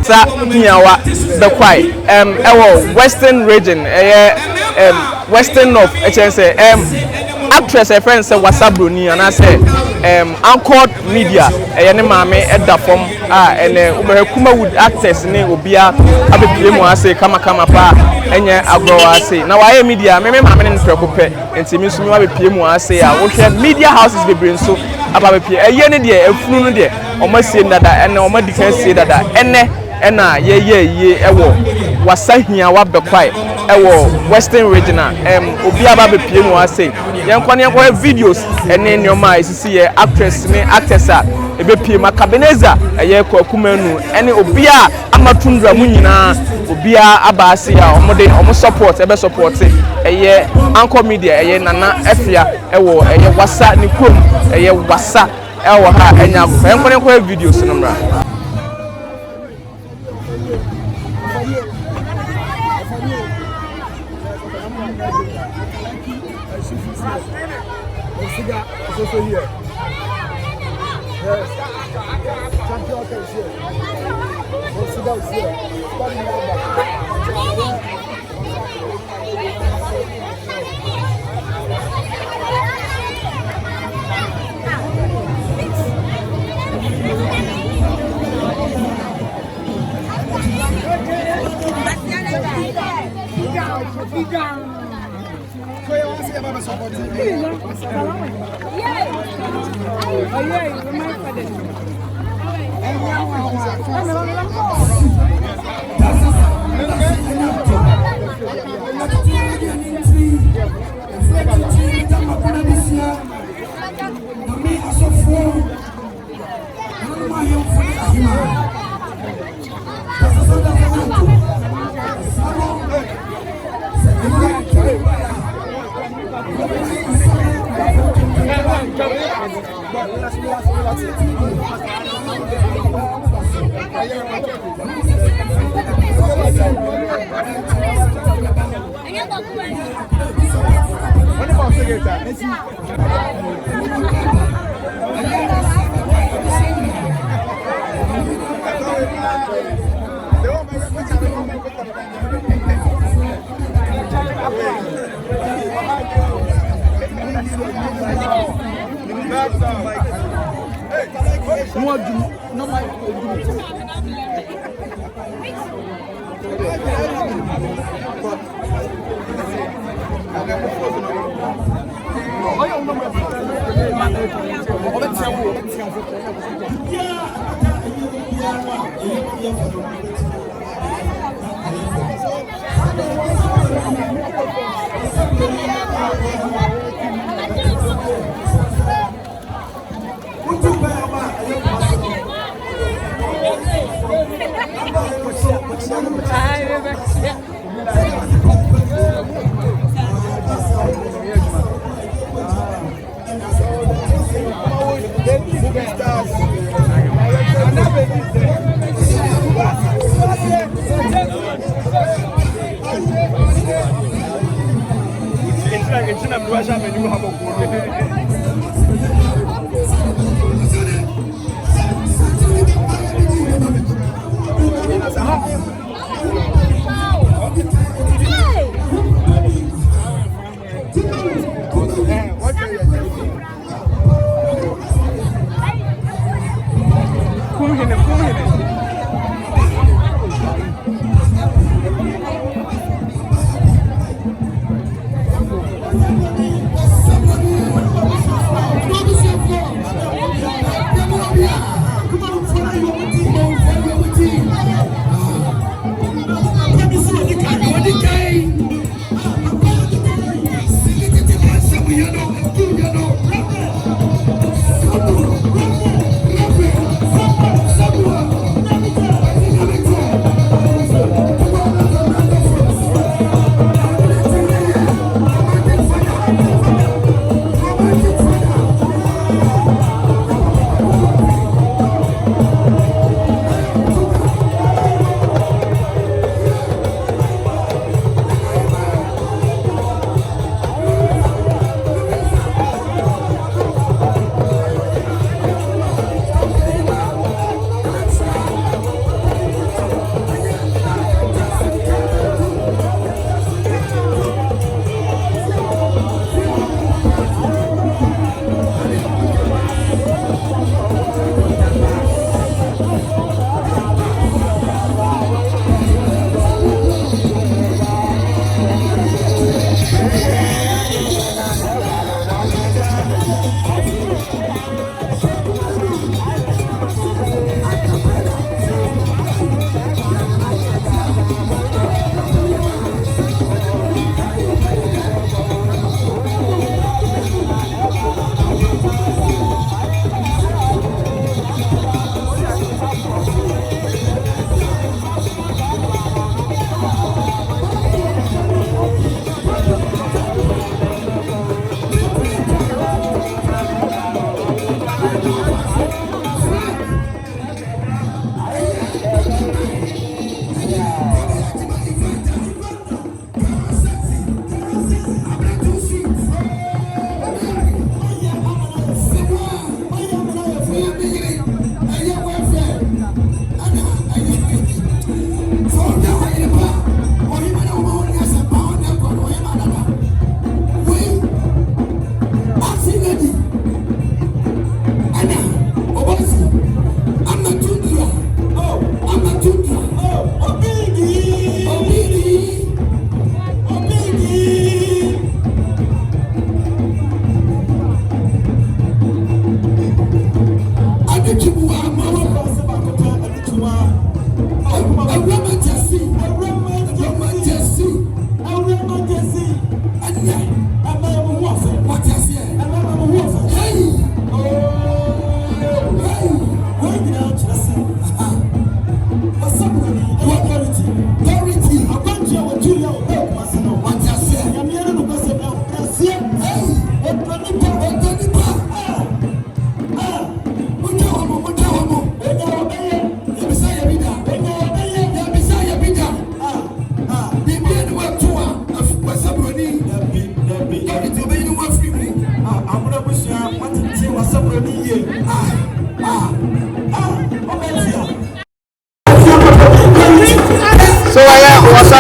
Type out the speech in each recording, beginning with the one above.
Wasa Bekwai Western region Western North say actress a friend say Wasa Bruni and I say Anchored Media ne maame edda form ene ubehekuma wood actors ne obia abepie mu ase kama pa enye agro ase na waye media me maame ne prekope ntimi nso me abepie mu ase a wo hwe media houses bebre nso ababepie eye ne de afunu no de omasie ndada ene omadika sie dada ene ena ye ewo Wasa Bekwai ewo Western regional obi ababepie mu ase yenkwane ko videos ene nyoma isisi ye actress ne actressa ebepie Akabenazer eye Kwaku Manu ene obi a amatundra mu nyina obi a abase a omo support ebe support eye Anchor Media eye nana afia ewo eye Wasa ni krom eye Wasa ewo ha enya yenkwane ko videos no mra It's also here. Yes. Champion is here. Siga is here. So you want to see about support?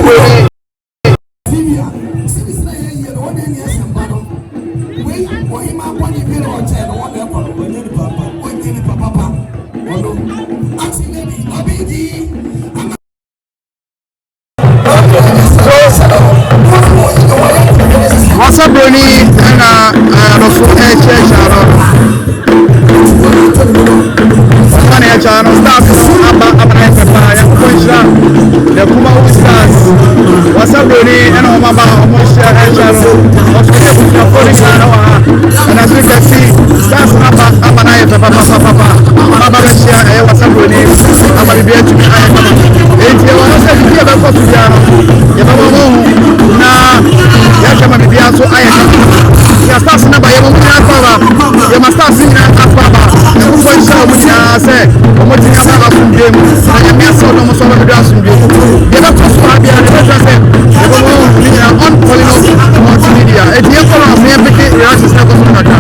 Bruni. Wasa Bruni and channel start the Kuma stars. Wasa Bruni and Omaba almost and as you can see, stars Papa Wasa Bruni. I'm going to be able to so I ya stars na ba ye mo nya akwa ye ma stars nya akwa ba e ko sha mo nya se mo ti ka ba fun game na ya me so no mo so ba do asun game ye ba ko so abia ne ba se e ko mo nya on polino multimedia e ti e ko na me peke reaction na ko so kaka